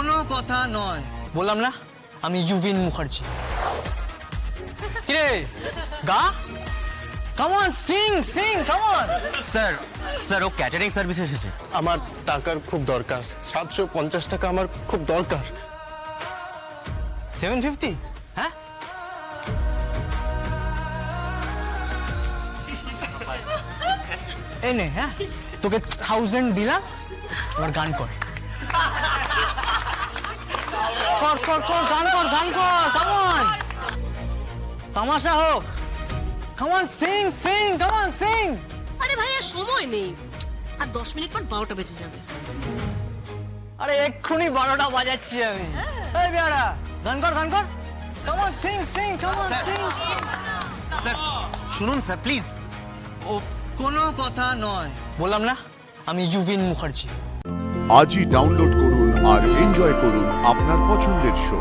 কোনো কথা নয়। বললাম না আমি ইউভিন মুখার্জি। কিরে গা, come on sing sing, come on. Sir ও ক্যাটারিং সার্ভিসে এসেছে। আমার টাকার খুব দরকার, 750 টাকা আমার খুব দরকার। 750? হ্যাঁ, এই নে। হ্যাঁ, তোকে 1000 দিলাম, এবার গান কর। কর কর কর, গান কর, গান কর, কাম অন। তামাশা হোক, come on sing sing, come on sing. আরে ভাই আর সময় নেই, আর 10 মিনিট পর 12টা বেজে যাবে। আরে এক্ষুনি 12টা বাজাচ্ছি আমি। এই বেয়ারা, গান কর, গান কর, come on sing sing, come on sing sing. Sir শুনুন স্যার প্লিজ। ও কোনো কথা নয়। বললাম না আমি ইউভিন মুখার্জি। আজই ডাউনলোড করুন আর এনজয় করুন আপনার পছন্দের শো।